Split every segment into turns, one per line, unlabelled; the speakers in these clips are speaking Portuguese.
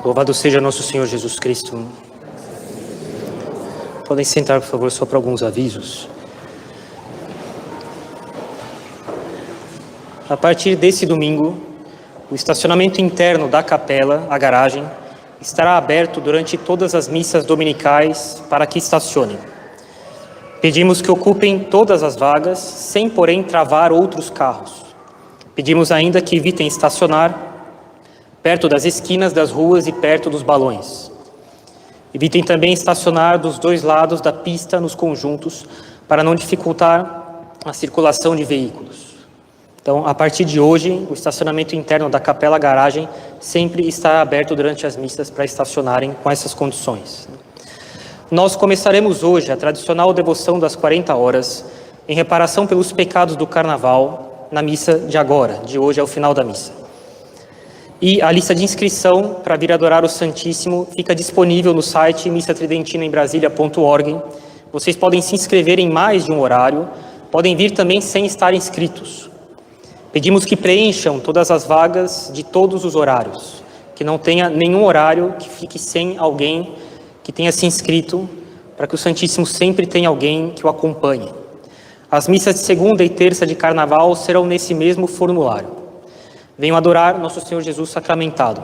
Louvado seja nosso Senhor Jesus Cristo. Podem sentar, por favor, só para alguns avisos. A partir desse domingo, o estacionamento interno da capela, a garagem, estará aberto durante todas as missas dominicais para que estacionem. Pedimos que ocupem todas as vagas, sem, porém, travar outros carros. Pedimos ainda que evitem estacionar perto das esquinas das ruas e perto dos balões. Evitem também estacionar dos dois lados da pista nos conjuntos, para não dificultar a circulação de veículos. Então, a partir de hoje, o estacionamento interno da capela garagem sempre está aberto durante as missas para estacionarem com essas condições. Nós começaremos hoje a tradicional devoção das 40 horas, em reparação pelos pecados do Carnaval, na missa de agora, de hoje ao final da missa. E a lista de inscrição para vir adorar o Santíssimo fica disponível no site missatridentinaembrasilha.org. Vocês podem se inscrever em mais de um horário, podem vir também sem estar inscritos. Pedimos que preencham todas as vagas de todos os horários, que não tenha nenhum horário que fique sem alguém que tenha se inscrito, para que o Santíssimo sempre tenha alguém que o acompanhe. As missas de segunda e terça de Carnaval serão nesse mesmo formulário. Venham adorar Nosso Senhor Jesus sacramentado.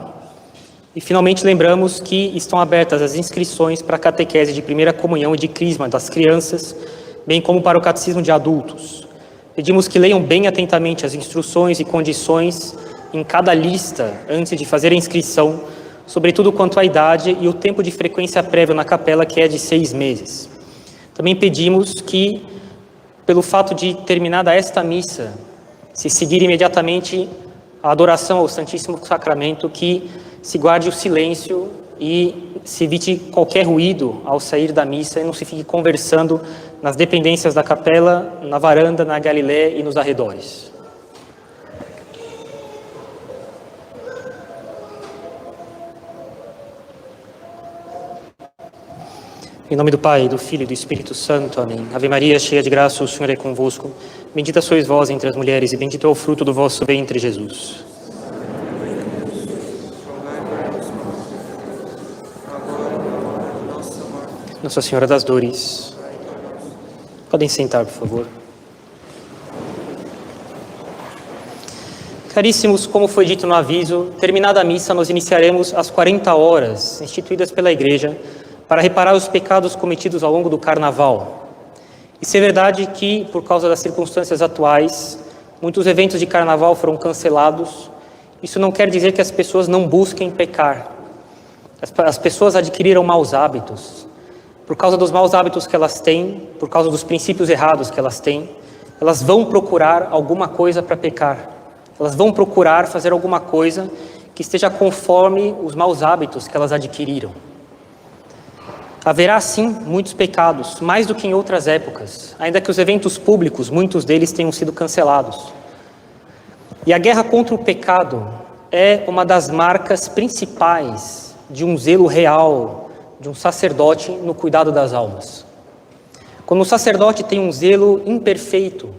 E finalmente lembramos que estão abertas as inscrições para a catequese de primeira comunhão e de crisma das crianças, bem como para o catecismo de adultos. Pedimos que leiam bem atentamente as instruções e condições em cada lista antes de fazer a inscrição, sobretudo quanto à idade e o tempo de frequência prévio na capela, que é de 6 meses. Também pedimos que, pelo fato de terminada esta missa, se seguir imediatamente a adoração ao Santíssimo Sacramento, que se guarde o silêncio e se evite qualquer ruído ao sair da missa e não se fique conversando nas dependências da capela, na varanda, na Galileia e nos arredores. Em nome do Pai, do Filho e do Espírito Santo. Amém. Ave Maria, cheia de graça, o Senhor é convosco. Bendita sois vós entre as mulheres, e bendito é o fruto do vosso ventre, Jesus. Nossa Senhora das Dores. Podem sentar, por favor. Caríssimos, como foi dito no aviso, terminada a missa, nós iniciaremos as 40 horas instituídas pela Igreja para reparar os pecados cometidos ao longo do Carnaval. E se é verdade que, por causa das circunstâncias atuais, muitos eventos de Carnaval foram cancelados, isso não quer dizer que as pessoas não busquem pecar. As pessoas adquiriram maus hábitos. Por causa dos maus hábitos que elas têm, por causa dos princípios errados que elas têm, elas vão procurar alguma coisa para pecar. Elas vão procurar fazer alguma coisa que esteja conforme os maus hábitos que elas adquiriram. Haverá, sim, muitos pecados, mais do que em outras épocas, ainda que os eventos públicos, muitos deles tenham sido cancelados. E a guerra contra o pecado é uma das marcas principais de um zelo real, de um sacerdote no cuidado das almas. Quando o sacerdote tem um zelo imperfeito,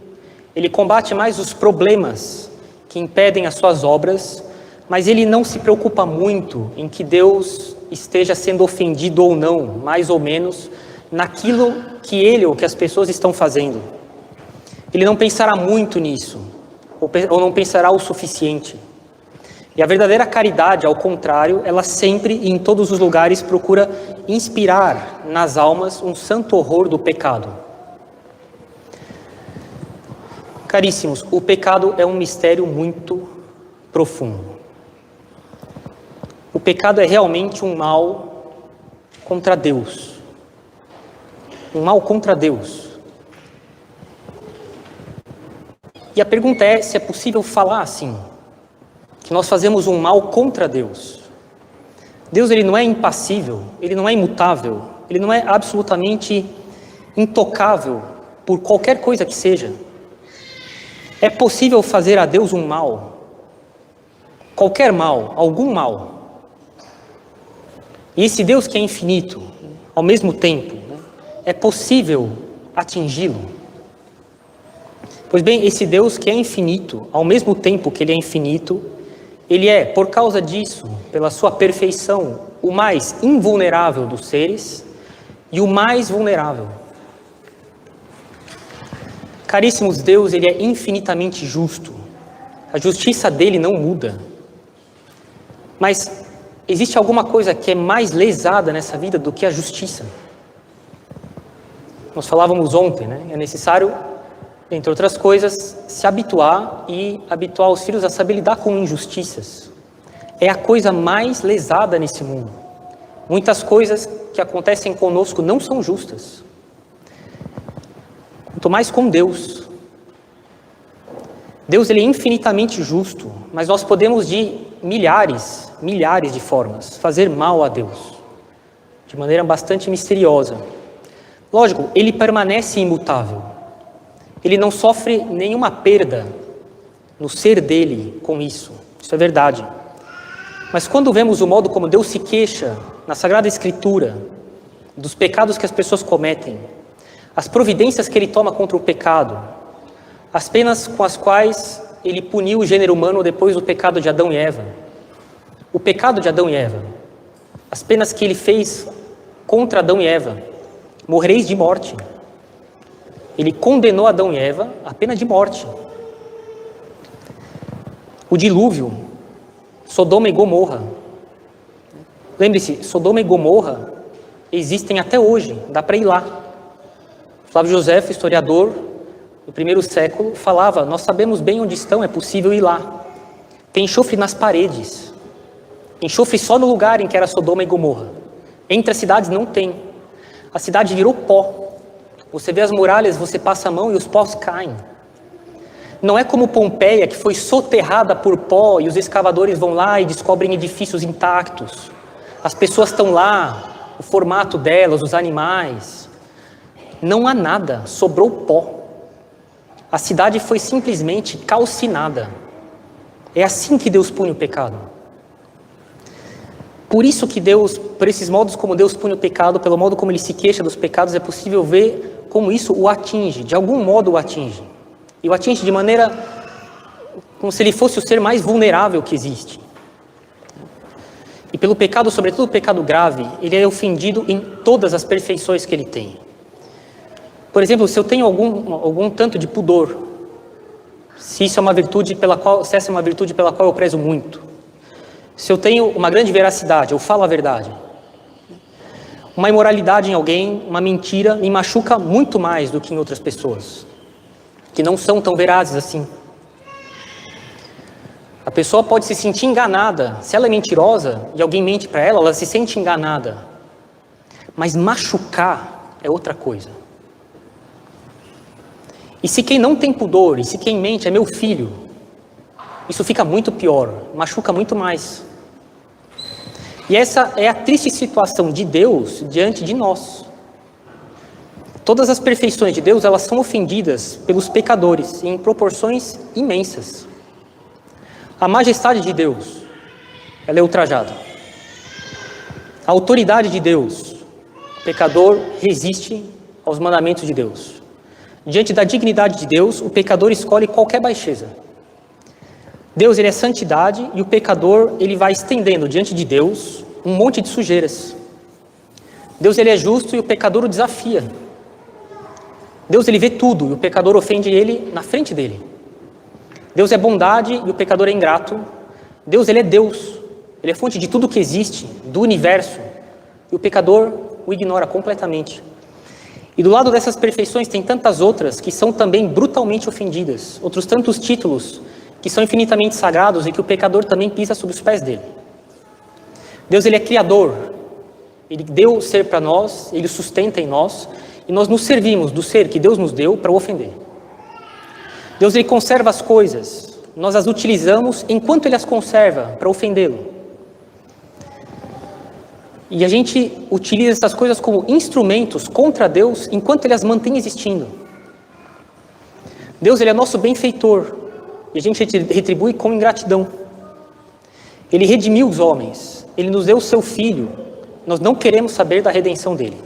ele combate mais os problemas que impedem as suas obras, mas ele não se preocupa muito em que Deus esteja sendo ofendido ou não, mais ou menos, naquilo que ele ou que as pessoas estão fazendo. Ele não pensará muito nisso, ou não pensará o suficiente. E a verdadeira caridade, ao contrário, ela sempre e em todos os lugares procura inspirar nas almas um santo horror do pecado. Caríssimos, o pecado é um mistério muito profundo. O pecado é realmente um mal contra Deus. Um mal contra Deus. E a pergunta é se é possível falar assim, que nós fazemos um mal contra Deus. Deus, ele não é impassível, ele não é imutável, ele não é absolutamente intocável por qualquer coisa que seja. É possível fazer a Deus um mal, qualquer mal, algum mal. E esse Deus que é infinito, ao mesmo tempo, é possível atingi-lo. Pois bem, esse Deus que é infinito, ao mesmo tempo que ele é infinito, Ele é, por causa disso, pela sua perfeição, o mais invulnerável dos seres e o mais vulnerável. Caríssimos, Deus, ele é infinitamente justo. A justiça dele não muda. Mas existe alguma coisa que é mais lesada nessa vida do que a justiça? Nós falávamos ontem, né? É necessário, entre outras coisas, se habituar e habituar os filhos a saber lidar com injustiças. É a coisa mais lesada nesse mundo. Muitas coisas que acontecem conosco não são justas. Quanto mais com Deus. Deus, ele é infinitamente justo, mas nós podemos de milhares de formas fazer mal a Deus, de maneira bastante misteriosa. Lógico, ele permanece imutável. Ele não sofre nenhuma perda no ser dele com isso. Isso é verdade. Mas quando vemos o modo como Deus se queixa na Sagrada Escritura dos pecados que as pessoas cometem, as providências que ele toma contra o pecado, as penas com as quais ele puniu o gênero humano depois do pecado de Adão e Eva, o pecado de Adão e Eva, as penas que ele fez contra Adão e Eva, morrereis de morte. Ele condenou Adão e Eva à pena de morte. O dilúvio, Sodoma e Gomorra. Lembre-se, Sodoma e Gomorra existem até hoje, dá para ir lá. Flávio Josefo, historiador do primeiro século, falava: nós sabemos bem onde estão, é possível ir lá. Tem enxofre nas paredes, enxofre só no lugar em que era Sodoma e Gomorra. Entre as cidades não tem. A cidade virou pó. Você vê as muralhas, você passa a mão e os pós caem. Não é como Pompeia, que foi soterrada por pó e os escavadores vão lá e descobrem edifícios intactos. As pessoas estão lá, o formato delas, os animais. Não há nada, sobrou pó. A cidade foi simplesmente calcinada. É assim que Deus pune o pecado. Por isso que Deus, por esses modos como Deus pune o pecado, pelo modo como ele se queixa dos pecados, é possível ver como isso o atinge, de algum modo o atinge. E o atinge de maneira como se ele fosse o ser mais vulnerável que existe. E pelo pecado, sobretudo o pecado grave, ele é ofendido em todas as perfeições que ele tem. Por exemplo, se eu tenho algum tanto de pudor, se essa é uma virtude pela qual eu prezo muito, se eu tenho uma grande veracidade, eu falo a verdade, uma imoralidade em alguém, uma mentira, me machuca muito mais do que em outras pessoas, que não são tão verazes assim. A pessoa pode se sentir enganada. Se ela é mentirosa e alguém mente para ela, ela se sente enganada. Mas machucar é outra coisa. E se quem não tem pudor, e se quem mente é meu filho, isso fica muito pior, machuca muito mais. E essa é a triste situação de Deus diante de nós. Todas as perfeições de Deus, elas são ofendidas pelos pecadores em proporções imensas. A majestade de Deus, ela é ultrajada. A autoridade de Deus, o pecador resiste aos mandamentos de Deus. Diante da dignidade de Deus, o pecador escolhe qualquer baixeza. Deus, ele é santidade, e o pecador, ele vai estendendo diante de Deus um monte de sujeiras. Deus, ele é justo e o pecador o desafia. Deus, ele vê tudo e o pecador ofende ele na frente dele. Deus é bondade e o pecador é ingrato. Deus, ele é Deus. Ele é fonte de tudo que existe, do universo. E o pecador o ignora completamente. E do lado dessas perfeições tem tantas outras que são também brutalmente ofendidas. Outros tantos títulos que são infinitamente sagrados e que o pecador também pisa sob os pés dele. Deus, ele é criador. Ele deu o ser para nós, ele sustenta em nós, e nós nos servimos do ser que Deus nos deu para o ofender. Deus, ele conserva as coisas, nós as utilizamos enquanto ele as conserva para ofendê-lo. E a gente utiliza essas coisas como instrumentos contra Deus enquanto ele as mantém existindo. Deus, ele é nosso benfeitor, e a gente retribui com ingratidão. Ele redimiu os homens, ele nos deu o seu Filho, nós não queremos saber da redenção dele.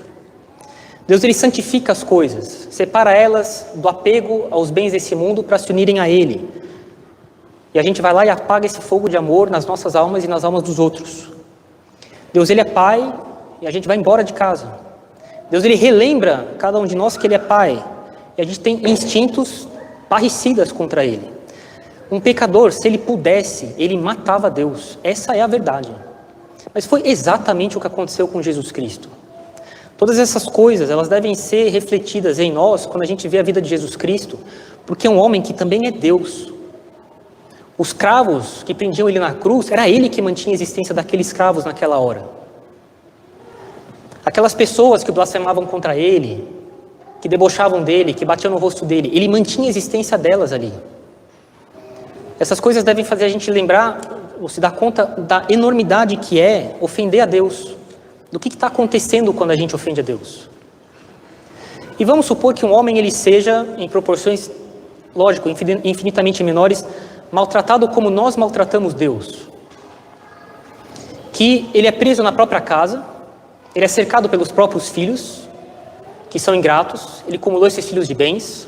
Deus, ele santifica as coisas, separa elas do apego aos bens desse mundo para se unirem a ele. E a gente vai lá e apaga esse fogo de amor nas nossas almas e nas almas dos outros. Deus, Ele é Pai e a gente vai embora de casa. Deus, Ele relembra cada um de nós que Ele é Pai. E a gente tem instintos parricidas contra Ele. Um pecador, se ele pudesse, ele matava Deus. Essa é a verdade. Mas foi exatamente o que aconteceu com Jesus Cristo. Todas essas coisas, elas devem ser refletidas em nós quando a gente vê a vida de Jesus Cristo, porque é um homem que também é Deus. Os cravos que prendiam ele na cruz, era ele que mantinha a existência daqueles cravos naquela hora. Aquelas pessoas que blasfemavam contra ele, que debochavam dele, que batiam no rosto dele, ele mantinha a existência delas ali. Essas coisas devem fazer a gente lembrar, ou se dar conta da enormidade que é ofender a Deus. Do que está acontecendo quando a gente ofende a Deus. E vamos supor que um homem ele seja, em proporções, lógico, infinitamente menores, maltratado como nós maltratamos Deus. Que ele é preso na própria casa, ele é cercado pelos próprios filhos, que são ingratos, ele acumulou esses filhos de bens,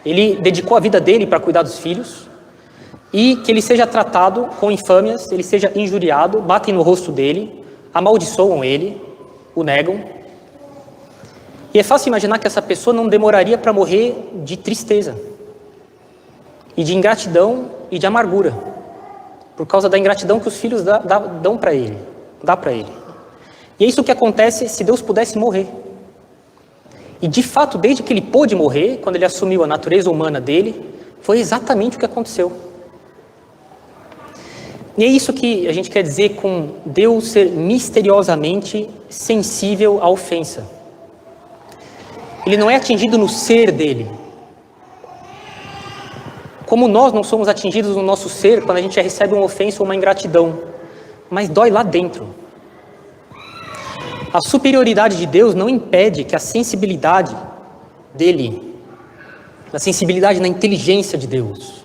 ele dedicou a vida dele para cuidar dos filhos, e que ele seja tratado com infâmias, ele seja injuriado, batem no rosto dele, amaldiçoam ele, o negam. E é fácil imaginar que essa pessoa não demoraria para morrer de tristeza, e de ingratidão e de amargura, por causa da ingratidão que os filhos dão para ele, dá para ele. E é isso que acontece se Deus pudesse morrer. E de fato, desde que ele pôde morrer, quando ele assumiu a natureza humana dele, foi exatamente o que aconteceu. E é isso que a gente quer dizer com Deus ser misteriosamente sensível à ofensa. Ele não é atingido no ser dele. Como nós não somos atingidos no nosso ser quando a gente recebe uma ofensa ou uma ingratidão, mas dói lá dentro. A superioridade de Deus não impede que a sensibilidade dele, a sensibilidade na inteligência de Deus,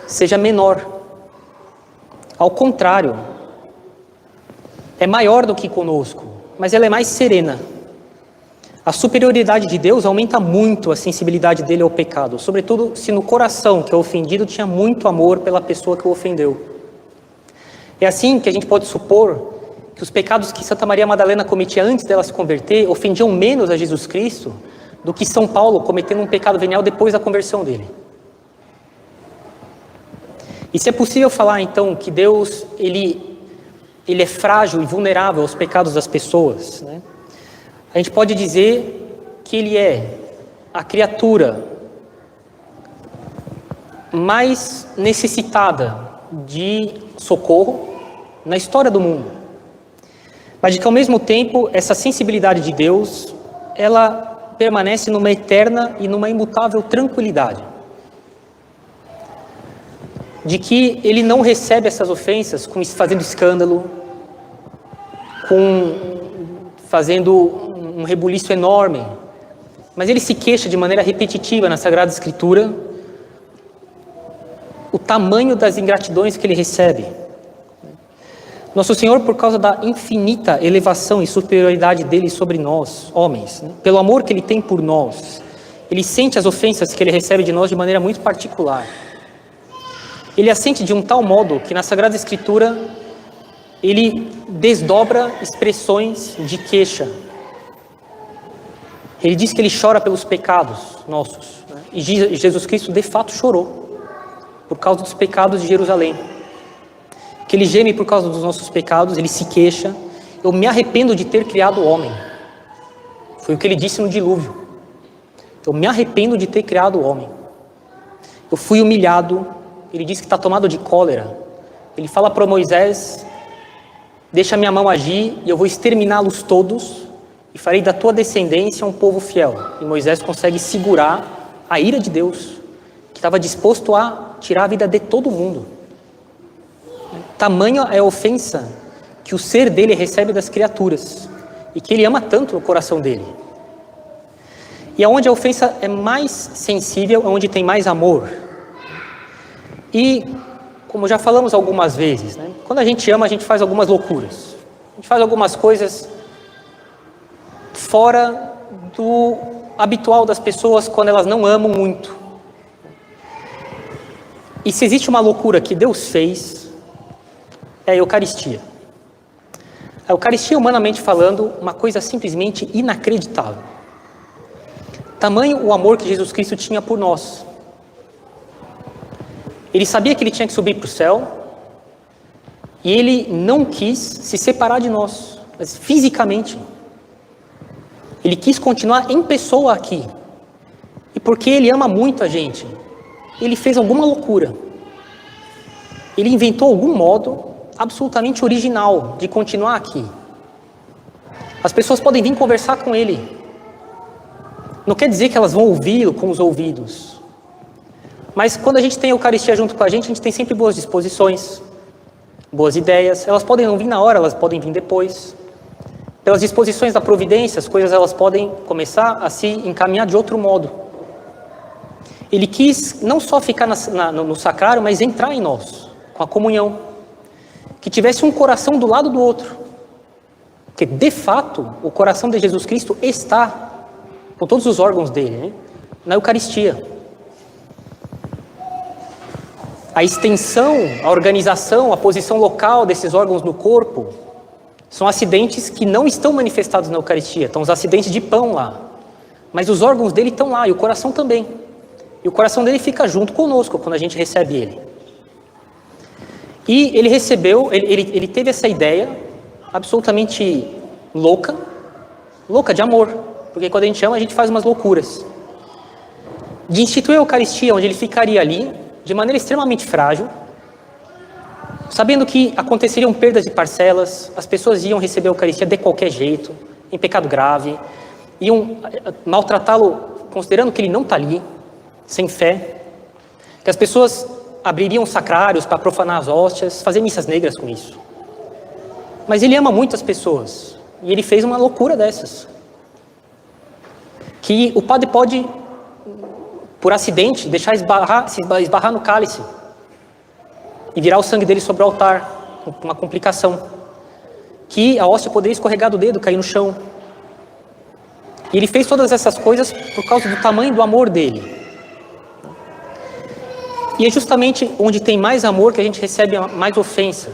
seja menor. Ao contrário, é maior do que conosco, mas ela é mais serena. A superioridade de Deus aumenta muito a sensibilidade dele ao pecado, sobretudo se no coração que é ofendido tinha muito amor pela pessoa que o ofendeu. É assim que a gente pode supor que os pecados que Santa Maria Madalena cometia antes dela se converter ofendiam menos a Jesus Cristo do que São Paulo cometendo um pecado venial depois da conversão dele. E se é possível falar então que Deus ele é frágil e vulnerável aos pecados das pessoas, né? A gente pode dizer que ele é a criatura mais necessitada de socorro na história do mundo. Mas de que ao mesmo tempo essa sensibilidade de Deus, ela permanece numa eterna e numa imutável tranquilidade. De que ele não recebe essas ofensas fazendo escândalo, fazendo um rebuliço enorme, mas ele se queixa de maneira repetitiva na Sagrada Escritura o tamanho das ingratidões que ele recebe. Nosso Senhor, por causa da infinita elevação e superioridade dele sobre nós, homens, né, pelo amor que ele tem por nós, ele sente as ofensas que ele recebe de nós de maneira muito particular. Ele as sente de um tal modo que na Sagrada Escritura ele desdobra expressões de queixa. Ele diz que ele chora pelos pecados nossos, né? E Jesus Cristo de fato chorou por causa dos pecados de Jerusalém. Que ele geme por causa dos nossos pecados, ele se queixa. Eu me arrependo de ter criado o homem. Foi o que ele disse no dilúvio. Eu me arrependo de ter criado o homem. Eu fui humilhado. Ele diz que está tomado de cólera. Ele fala para Moisés: deixa minha mão agir e eu vou exterminá-los todos e farei da tua descendência um povo fiel. E Moisés consegue segurar a ira de Deus, que estava disposto a tirar a vida de todo mundo. Tamanha é a ofensa que o ser dele recebe das criaturas e que ele ama tanto no coração dele. E aonde a ofensa é mais sensível, é onde tem mais amor. E, como já falamos algumas vezes, né, quando a gente ama, a gente faz algumas loucuras. A gente faz algumas coisas fora do habitual das pessoas quando elas não amam muito. E se existe uma loucura que Deus fez, é a Eucaristia. A Eucaristia, humanamente falando, uma coisa simplesmente inacreditável. Tamanho o amor que Jesus Cristo tinha por nós. Ele sabia que ele tinha que subir para o céu, e ele não quis se separar de nós, mas fisicamente. Ele quis continuar em pessoa aqui. E porque ele ama muito a gente, ele fez alguma loucura. Ele inventou algum modo absolutamente original de continuar aqui. As pessoas podem vir conversar com ele. Não quer dizer que elas vão ouvi-lo com os ouvidos. Mas quando a gente tem a Eucaristia junto com a gente tem sempre boas disposições, boas ideias. Elas podem não vir na hora, elas podem vir depois. Pelas disposições da providência, as coisas elas podem começar a se encaminhar de outro modo. Ele quis não só ficar no sacrário, mas entrar em nós, com a comunhão. Que tivesse um coração do lado do outro. Porque, de fato, o coração de Jesus Cristo está, com todos os órgãos dele, né, na Eucaristia. A extensão, a organização, a posição local desses órgãos no corpo são acidentes que não estão manifestados na Eucaristia. Estão os acidentes de pão lá. Mas os órgãos dele estão lá, e o coração também. E o coração dele fica junto conosco quando a gente recebe ele. E ele recebeu, ele teve essa ideia absolutamente louca de amor, porque quando a gente ama, a gente faz umas loucuras, de instituir a Eucaristia, onde ele ficaria ali, de maneira extremamente frágil, sabendo que aconteceriam perdas de parcelas, as pessoas iam receber a Eucaristia de qualquer jeito, em pecado grave, iam maltratá-lo, considerando que ele não está ali, sem fé, que as pessoas abririam sacrários para profanar as hóstias, fazer missas negras com isso. Mas ele ama muito as pessoas, e ele fez uma loucura dessas. Que o padre pode, por acidente, deixar esbarrar no cálice, e virar o sangue dele sobre o altar, uma complicação. Que a hóstia poderia escorregar do dedo, cair no chão. E ele fez todas essas coisas por causa do tamanho do amor dele. E é justamente onde tem mais amor que a gente recebe mais ofensa.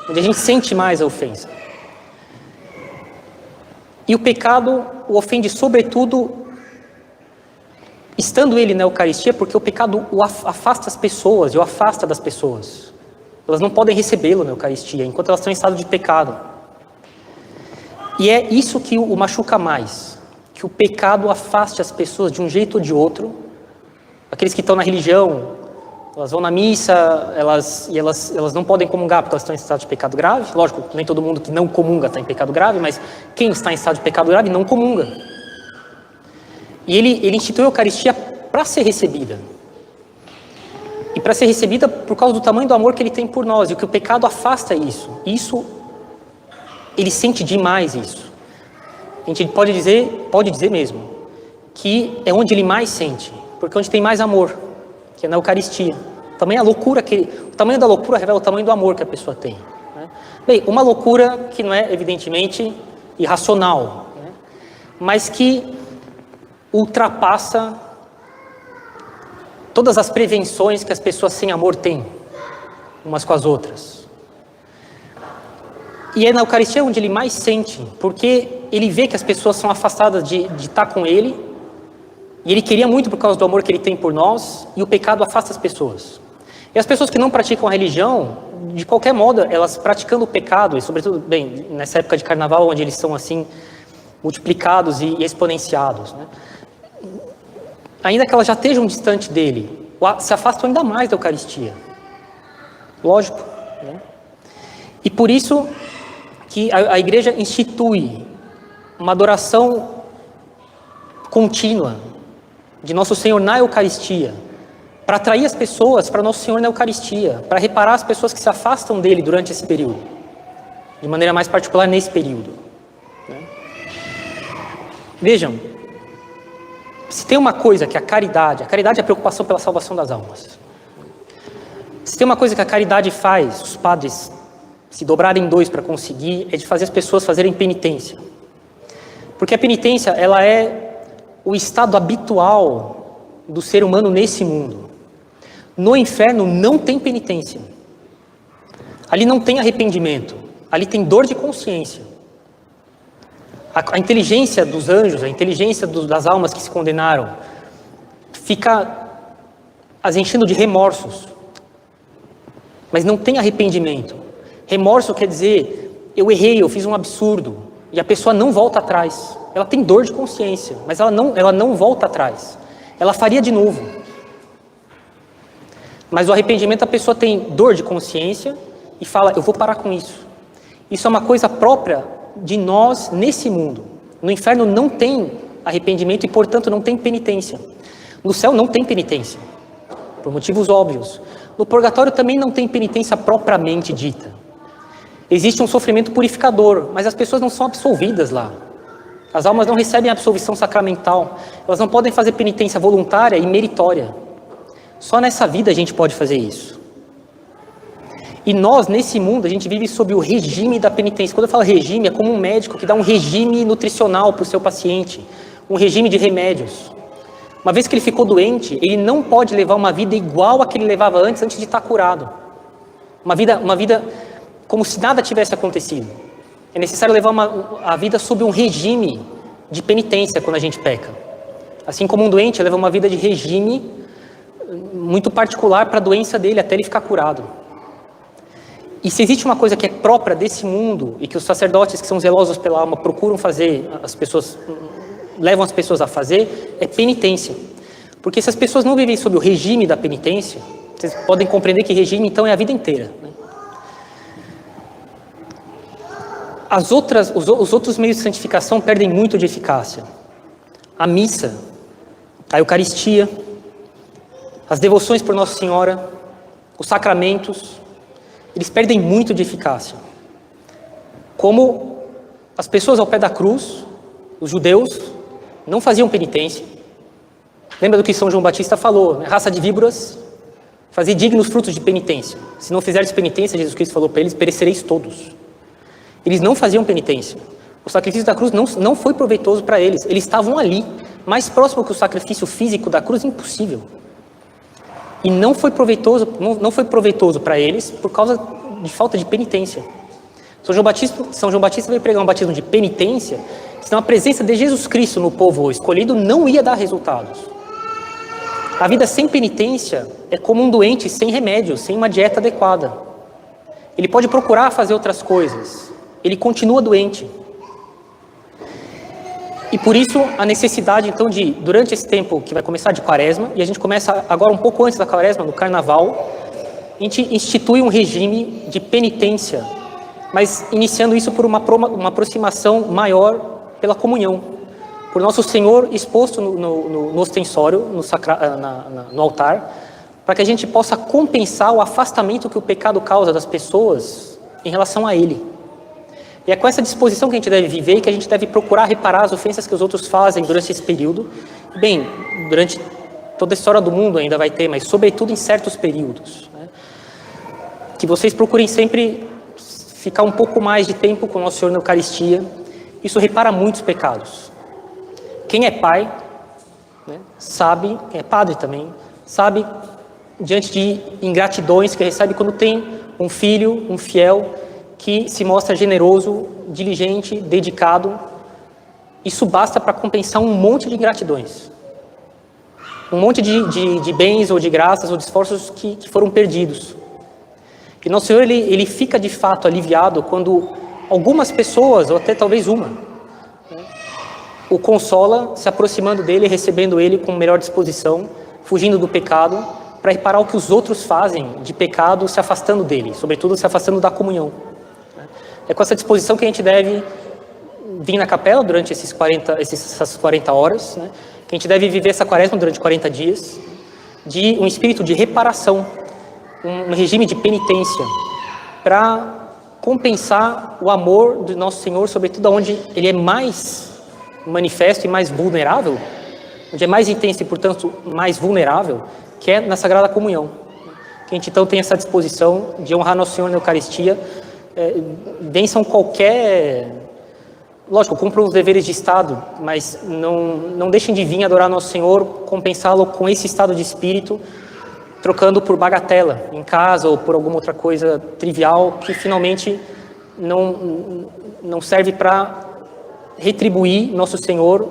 Onde a gente sente mais a ofensa. E o pecado o ofende sobretudo estando ele na Eucaristia, porque o pecado o afasta as pessoas e o afasta das pessoas. Elas não podem recebê-lo na Eucaristia, enquanto elas estão em estado de pecado. E é isso que o machuca mais. Que o pecado afaste as pessoas de um jeito ou de outro. Aqueles que estão na religião, elas vão na missa, elas não podem comungar porque elas estão em estado de pecado grave. Lógico, nem todo mundo que não comunga está em pecado grave, mas quem está em estado de pecado grave não comunga. E ele instituiu a Eucaristia para ser recebida. E para ser recebida por causa do tamanho do amor que ele tem por nós. E que o pecado afasta isso. Isso, ele sente demais isso. A gente pode dizer mesmo, que é onde ele mais sente. Porque é onde tem mais amor. Que é na Eucaristia. O tamanho da loucura revela o tamanho do amor que a pessoa tem. Né? Bem, uma loucura que não é, evidentemente, irracional, né? Mas que ultrapassa todas as prevenções que as pessoas sem amor têm, umas com as outras. E é na Eucaristia onde ele mais sente, porque ele vê que as pessoas são afastadas de estar com ele. E ele queria muito por causa do amor que ele tem por nós, e o pecado afasta as pessoas. E as pessoas que não praticam a religião, de qualquer modo, elas praticando o pecado, e sobretudo, bem, nessa época de carnaval, onde eles são assim, multiplicados e exponenciados, né? Ainda que elas já estejam distante dele, se afastam ainda mais da Eucaristia. Lógico, né? E por isso que a Igreja institui uma adoração contínua de Nosso Senhor na Eucaristia, para atrair as pessoas para Nosso Senhor na Eucaristia, para reparar as pessoas que se afastam dele durante esse período, de maneira mais particular nesse período. Né? Vejam, se tem uma coisa que a caridade é a preocupação pela salvação das almas. Se tem uma coisa que a caridade faz, os padres se dobrarem em dois para conseguir, é de fazer as pessoas fazerem penitência. Porque a penitência, ela é o estado habitual do ser humano nesse mundo. No inferno não tem penitência. Ali não tem arrependimento. Ali tem dor de consciência. A inteligência dos anjos, a inteligência das almas que se condenaram, fica as enchendo de remorsos. Mas não tem arrependimento. Remorso quer dizer, eu errei, eu fiz um absurdo. E a pessoa não volta atrás. Ela tem dor de consciência, mas ela não volta atrás. Ela faria de novo. Mas o arrependimento, a pessoa tem dor de consciência e fala, eu vou parar com isso. Isso é uma coisa própria de nós nesse mundo. No inferno não tem arrependimento e, portanto, não tem penitência. No céu não tem penitência, por motivos óbvios. No purgatório também não tem penitência propriamente dita. Existe um sofrimento purificador, mas as pessoas não são absolvidas lá. As almas não recebem absolvição sacramental. Elas não podem fazer penitência voluntária e meritória. Só nessa vida a gente pode fazer isso. E nós, nesse mundo, a gente vive sob o regime da penitência. Quando eu falo regime, é como um médico que dá um regime nutricional para o seu paciente. Um regime de remédios. Uma vez que ele ficou doente, ele não pode levar uma vida igual a que ele levava antes de estar curado. Uma vida como se nada tivesse acontecido. É necessário levar a vida sob um regime de penitência quando a gente peca. Assim como um doente leva uma vida de regime muito particular para a doença dele, até ele ficar curado. E se existe uma coisa que é própria desse mundo e que os sacerdotes que são zelosos pela alma procuram fazer, levam as pessoas a fazer, é penitência. Porque se as pessoas não vivem sob o regime da penitência, vocês podem compreender que regime então é a vida inteira, né? Os outros meios de santificação perdem muito de eficácia. A missa, a Eucaristia, as devoções por Nossa Senhora, os sacramentos, eles perdem muito de eficácia. Como as pessoas ao pé da cruz, os judeus, não faziam penitência. Lembra do que São João Batista falou, né? Raça de víboras, fazei dignos frutos de penitência. Se não fizerdes penitência, Jesus Cristo falou para eles, perecereis todos. Eles não faziam penitência. O sacrifício da cruz não foi proveitoso para eles. Eles estavam ali, mais próximo que o sacrifício físico da cruz, impossível. E não foi proveitoso para eles por causa de falta de penitência. São João Batista veio pregar um batismo de penitência, senão a presença de Jesus Cristo no povo escolhido não ia dar resultados. A vida sem penitência é como um doente sem remédio, sem uma dieta adequada. Ele pode procurar fazer outras coisas, ele continua doente. E por isso a necessidade então de, durante esse tempo que vai começar de quaresma, e a gente começa agora um pouco antes da quaresma, no carnaval, a gente institui um regime de penitência, mas iniciando isso por uma aproximação maior pela comunhão, por Nosso Senhor exposto no ostensório, no altar, para que a gente possa compensar o afastamento que o pecado causa das pessoas em relação a Ele. E é com essa disposição que a gente deve viver e que a gente deve procurar reparar as ofensas que os outros fazem durante esse período. Bem, durante toda a história do mundo ainda vai ter, mas sobretudo em certos períodos, né? Que vocês procurem sempre ficar um pouco mais de tempo com o Nosso Senhor na Eucaristia. Isso repara muitos pecados. Quem é pai, né, sabe, quem é padre também, sabe, diante de ingratidões que recebe quando tem um filho, um fiel, que se mostra generoso, diligente, dedicado. Isso basta para compensar um monte de ingratidões. Um monte de bens ou de graças ou de esforços que foram perdidos. E Nosso Senhor, ele fica de fato aliviado quando algumas pessoas, ou até talvez uma, né, o consola, se aproximando dele, recebendo ele com melhor disposição, fugindo do pecado, para reparar o que os outros fazem de pecado, se afastando dele, sobretudo se afastando da comunhão. É com essa disposição que a gente deve vir na capela durante essas 40 horas, né? Que a gente deve viver essa quaresma durante 40 dias, de um espírito de reparação, um regime de penitência, para compensar o amor do Nosso Senhor, sobretudo onde Ele é mais manifesto e mais vulnerável, onde é mais intenso e, portanto, mais vulnerável, que é na Sagrada Comunhão. Que a gente, então, tem essa disposição de honrar Nosso Senhor na Eucaristia, vençam qualquer... Lógico, cumpram os deveres de Estado, mas não deixem de vir adorar Nosso Senhor, compensá-lo com esse estado de espírito, trocando por bagatela em casa ou por alguma outra coisa trivial que finalmente não serve para retribuir nosso Senhor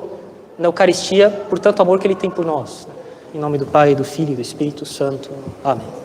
na Eucaristia por tanto amor que Ele tem por nós. Em nome do Pai, do Filho e do Espírito Santo. Amém.